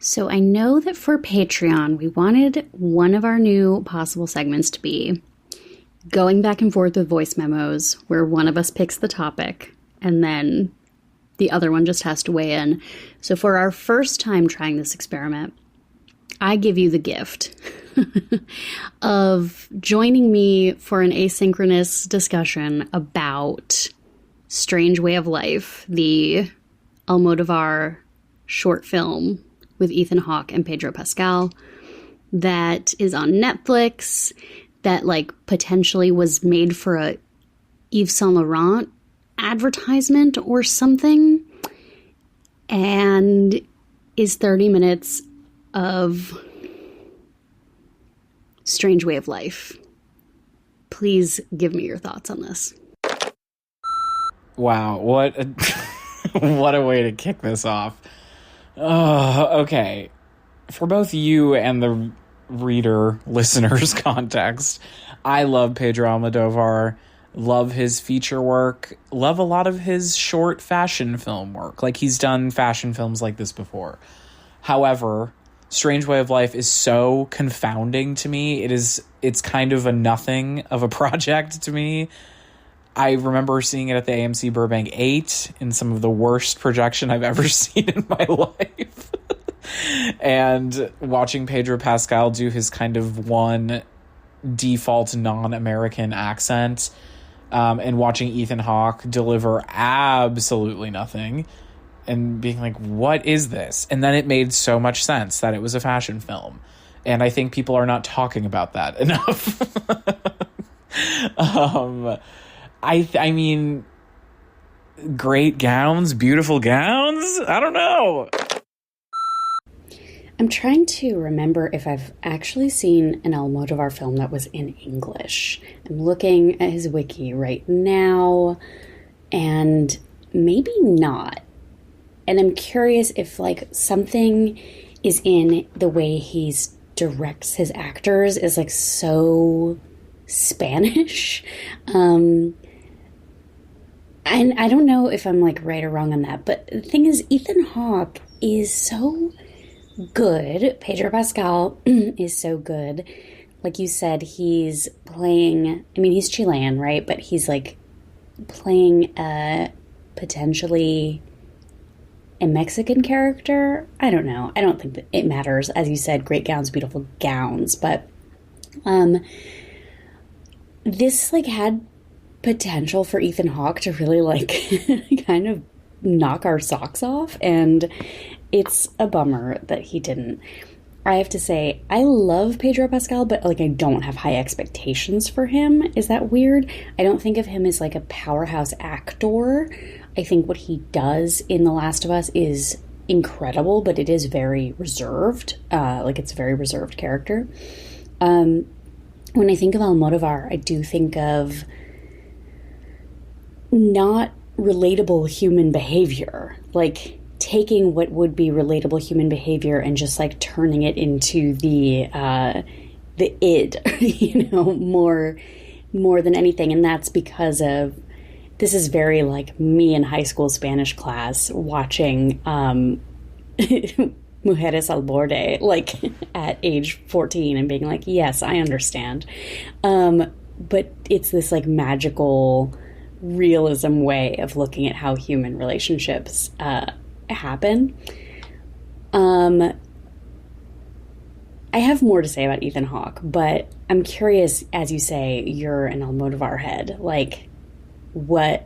So I know that for Patreon, we wanted one of our new possible segments to be going back and forth with voice memos, where one of us picks the topic and then the other one just has to weigh in. So for our first time trying this experiment, I give you the gift of joining me for an asynchronous discussion about Strange Way of Life, the Almodóvar short film with Ethan Hawke and Pedro Pascal that is on Netflix, that like potentially was made for a Yves Saint Laurent advertisement or something, and is 30 minutes of Strange Way of Life. Please give me your thoughts on this. Wow, what a, what a way to kick this off. Okay. For both you and the listener's context, I love Pedro Almodóvar, love his feature work, love a lot of his short fashion film work. Like, he's done fashion films like this before. However, Strange Way of Life is so confounding to me. It's kind of a nothing of a project to me. I remember seeing it at the AMC Burbank 8 in some of the worst projection I've ever seen in my life. And watching Pedro Pascal do his kind of one default non-American accent, and watching Ethan Hawke deliver absolutely nothing and being like, what is this? And then it made so much sense that it was a fashion film. And I think people are not talking about that enough. I mean, great gowns, beautiful gowns. I don't know. I'm trying to remember if I've actually seen an Almodóvar film that was in English. I'm looking at his wiki right now, and maybe not. And I'm curious if like something is in the way he's directs his actors is like so Spanish. And I don't know if I'm like right or wrong on that, but the thing is, Ethan Hawke is so good. Pedro Pascal is so good. Like you said, he's playing, I mean, he's Chilean, right? But he's like playing potentially a Mexican character. I don't know. I don't think that it matters. As you said, great gowns, beautiful gowns. But this like had potential for Ethan Hawke to really like kind of knock our socks off, and it's a bummer that he didn't. I have to say, I love Pedro Pascal, but like I don't have high expectations for him. Is that weird? I don't think of him as like a powerhouse actor. I think what he does in The Last of Us is incredible, but it is very reserved. Like it's a very reserved character. When I think of Almodóvar, I do think of not relatable human behavior, like taking what would be relatable human behavior and just like turning it into the id, more than anything. And that's because of, this is very like me in high school Spanish class watching Mujeres al Borde, like at age 14 and being like, yes, I understand. But it's this like magical realism way of looking at how human relationships happen. I have more to say about Ethan Hawke, but I'm curious, as you say, you're an Almodóvar head, like what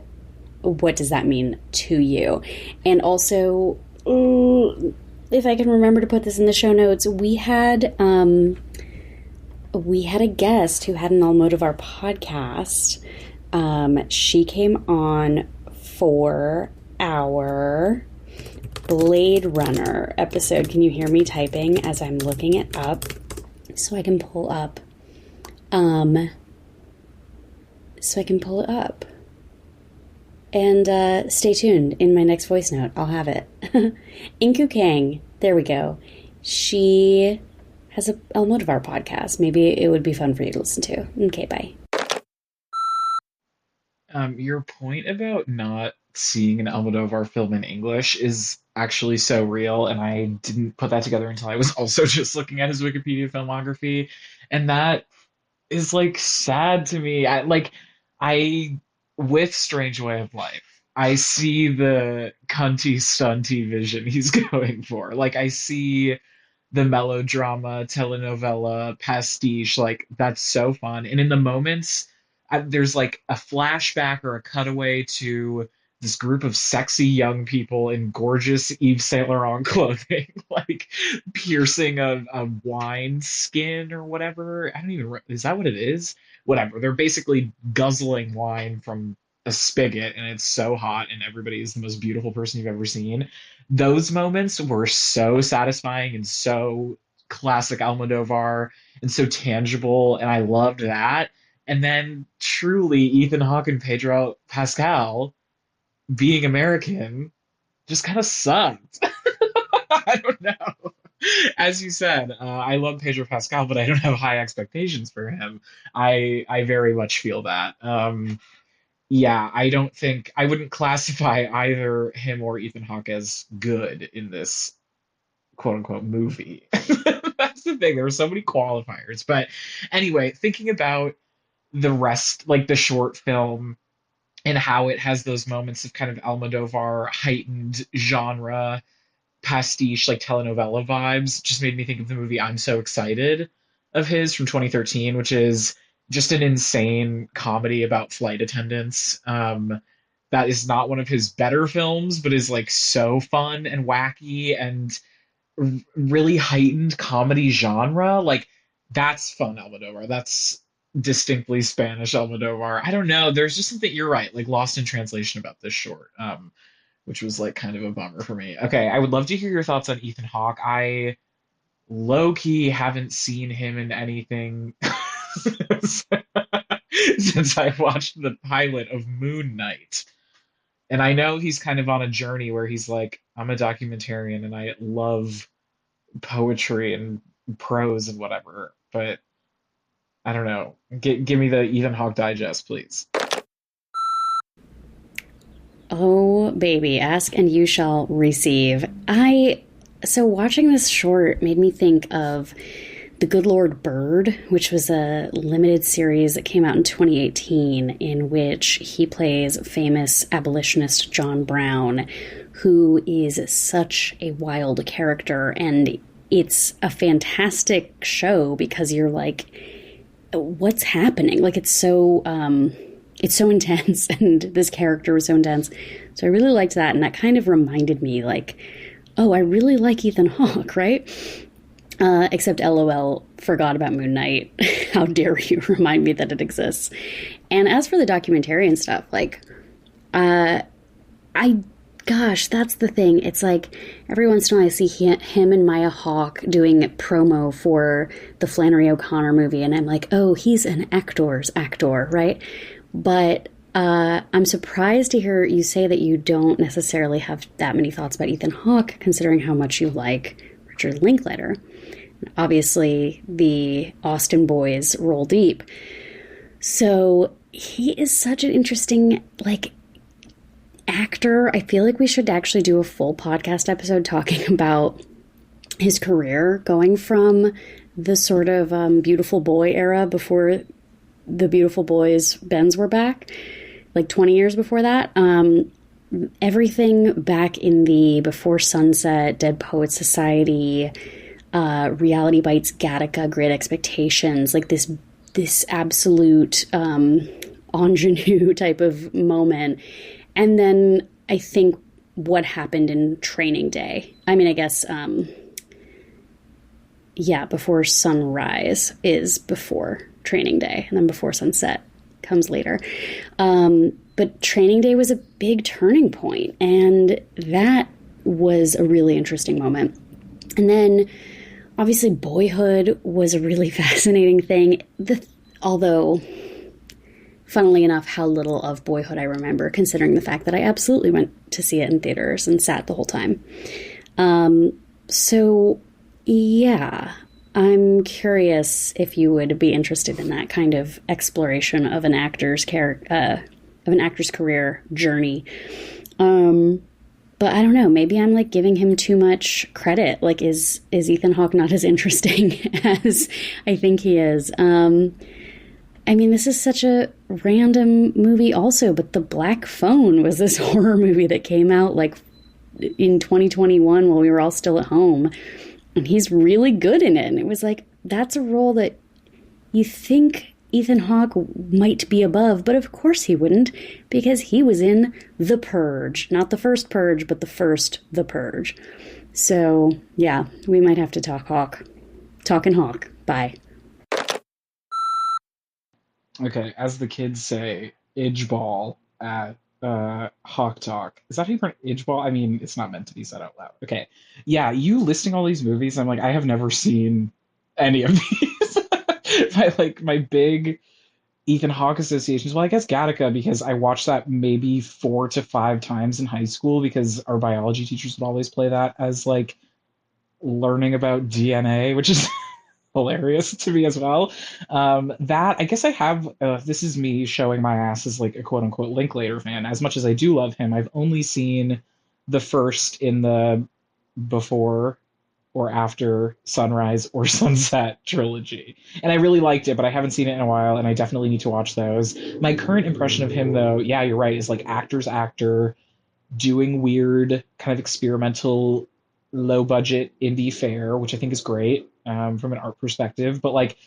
does that mean to you? And also, if I can remember to put this in the show notes, we had a guest who had an Almodóvar podcast. She came on for our Blade Runner episode. Can you hear me typing as I'm looking it up so I can pull up? And stay tuned. In my next voice note, I'll have it. Inku Kang, there we go. She has a Almodóvar podcast. Maybe it would be fun for you to listen to. Okay, bye. Your point about not seeing an Almodóvar film in English is actually so real, and I didn't put that together until I was also just looking at his Wikipedia filmography, and that is like sad to me. I with Strange Way of Life, I see the cunty stunty vision he's going for. Like I see the melodrama, telenovela, pastiche. Like that's so fun. And in the moments, there's like a flashback or a cutaway to this group of sexy young people in gorgeous Yves Saint Laurent clothing, like piercing a wine skin or whatever. I don't even, is that what it is? Whatever. They're basically guzzling wine from a spigot, and it's so hot, and everybody is the most beautiful person you've ever seen. Those moments were so satisfying and so classic Almodovar and so tangible, and I loved that. And then truly, Ethan Hawke and Pedro Pascal being American just kind of sucked. I don't know. As you said, I love Pedro Pascal, but I don't have high expectations for him. I very much feel that. Yeah, I don't think I wouldn't classify either him or Ethan Hawke as good in this quote unquote movie. That's the thing. There were so many qualifiers. But anyway, thinking about the rest, like the short film and how it has those moments of kind of Almodovar heightened genre pastiche, like telenovela vibes, just made me think of the movie I'm So Excited of his from 2013, which is just an insane comedy about flight attendants. That is not one of his better films, but is like so fun and wacky and really heightened comedy genre. Like that's fun Almodovar. That's distinctly Spanish Almodovar. I don't know. There's just something, you're right, like lost in translation about this short, which was like kind of a bummer for me. Okay, I would love to hear your thoughts on Ethan Hawke. I low key haven't seen him in anything since I watched the pilot of Moon Knight. And I know he's kind of on a journey where he's like, I'm a documentarian and I love poetry and prose and whatever, but I don't know. Give me the Ethan Hawke digest, please. Oh, baby, ask and you shall receive. So watching this short made me think of The Good Lord Bird, which was a limited series that came out in 2018, in which he plays famous abolitionist John Brown, who is such a wild character. And it's a fantastic show because you're like, what's happening? Like it's so intense, and this character was so intense. So I really liked that, and that kind of reminded me, like, oh, I really like Ethan Hawke, right? Except LOL, forgot about Moon Knight. How dare you remind me that it exists? And as for the documentarian stuff, like, gosh, that's the thing. It's like every once in a while I see him and Maya Hawke doing promo for the Flannery O'Connor movie, and I'm like, oh, he's an actor's actor, right? But I'm surprised to hear you say that you don't necessarily have that many thoughts about Ethan Hawke, considering how much you like Richard Linklater. Obviously, the Austin boys roll deep. So he is such an interesting, like, actor. I feel like we should actually do a full podcast episode talking about his career, going from the sort of beautiful boy era before the beautiful boys Bens were back, like 20 years before that. Everything back in the Before Sunset, Dead Poets Society, Reality Bites, Gattaca, Great Expectations, like this absolute ingenue type of moment. And then I think what happened in Training Day. I mean, I guess, Before Sunrise is before Training Day, and then Before Sunset comes later. But Training Day was a big turning point, and that was a really interesting moment. And then, obviously, Boyhood was a really fascinating thing. Although, funnily enough, how little of Boyhood I remember, considering the fact that I absolutely went to see it in theaters and sat the whole time. So, yeah, I'm curious if you would be interested in that kind of exploration of an actor's career journey. But I don't know, maybe I'm like giving him too much credit. Like, is Ethan Hawke not as interesting as I think he is? I mean, this is such a random movie also, but The Black Phone was this horror movie that came out like in 2021 while we were all still at home. And he's really good in it. And it was like, that's a role that you think Ethan Hawke might be above, but of course he wouldn't, because he was in The Purge. Not the first Purge, but the first The Purge. So, yeah, we might have to talk Hawke. Talking Hawke. Bye. Okay, as the kids say, Idgeball at Hawk Talk. Is that how you pronounce Idgeball? I mean, it's not meant to be said out loud. Okay. Yeah, you listing all these movies, I'm like, I have never seen any of these. my big Ethan Hawke associations. Well, I guess Gattaca, because I watched that maybe 4 to 5 times in high school because our biology teachers would always play that as like learning about DNA, which is hilarious to me as well. That I guess I have. This is me showing my ass as like a quote unquote Linklater fan. As much as I do love him, I've only seen the first in the before or after sunrise or sunset trilogy, and I really liked it, but I haven't seen it in a while, and I definitely need to watch those. My current impression of him, though, yeah, you're right, is like actor's actor doing weird kind of experimental low budget indie fare, which I think is great from an art perspective. But like,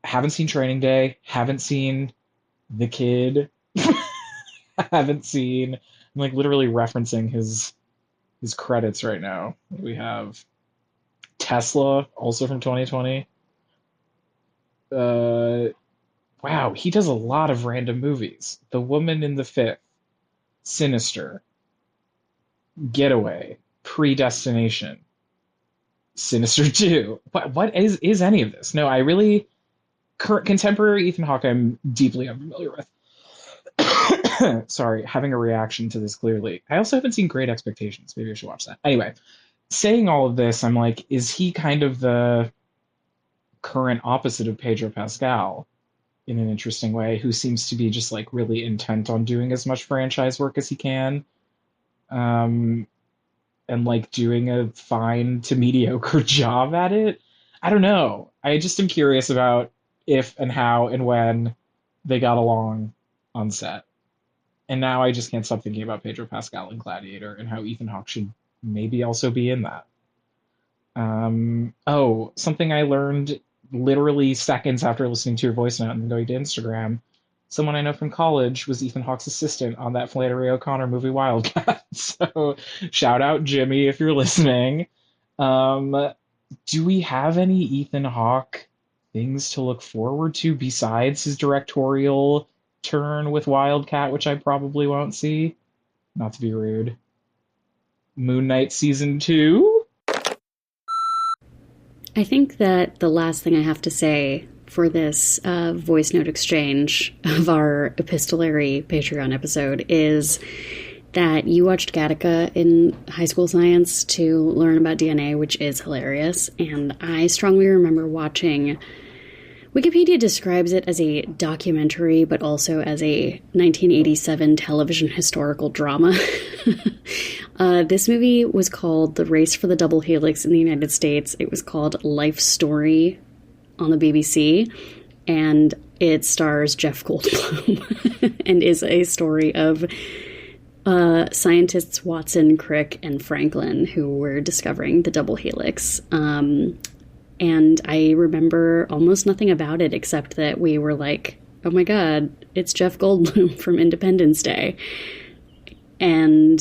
haven't seen Training Day, haven't seen The Kid, haven't seen. I'm like literally referencing his credits right now. We have Tesla, also from 2020. Wow, he does a lot of random movies. The Woman in the Fifth, Sinister, Getaway, Predestination, Sinister 2. What is any of this? No, I really contemporary Ethan Hawke I'm deeply unfamiliar with. Sorry, having a reaction to this clearly. I also haven't seen Great Expectations. Maybe I should watch that. Anyway, saying all of this, I'm like, is he kind of the current opposite of Pedro Pascal in an interesting way, who seems to be just like really intent on doing as much franchise work as he can? And like doing a fine to mediocre job at it. I don't know. I just am curious about if and how and when they got along on set. And now I just can't stop thinking about Pedro Pascal in Gladiator and how Ethan Hawke should maybe also be in that. Oh, something I learned literally seconds after listening to your voice note and going to Instagram. Someone I know from college was Ethan Hawke's assistant on that Flannery O'Connor movie Wildcat. So shout out Jimmy if you're listening. Do we have any Ethan Hawke things to look forward to besides his directorial turn with Wildcat, which I probably won't see? Not to be rude. Moon Knight season 2? I think that the last thing I have to say for this voice note exchange of our epistolary Patreon episode is that you watched Gattaca in high school science to learn about DNA, which is hilarious. And I strongly remember watching, Wikipedia describes it as a documentary, but also as a 1987 television historical drama. This movie was called The Race for the Double Helix in the United States. It was called Life Story on the BBC, and it stars Jeff Goldblum and is a story of scientists Watson, Crick, and Franklin who were discovering the double helix. And I remember almost nothing about it except that we were like, oh my god, it's Jeff Goldblum from Independence Day. And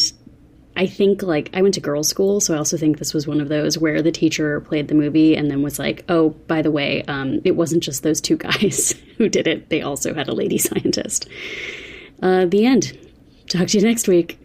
I think, like, I went to girls' school, so I also think this was one of those where the teacher played the movie and then was like, oh, by the way, it wasn't just those two guys who did it. They also had a lady scientist. The end. Talk to you next week.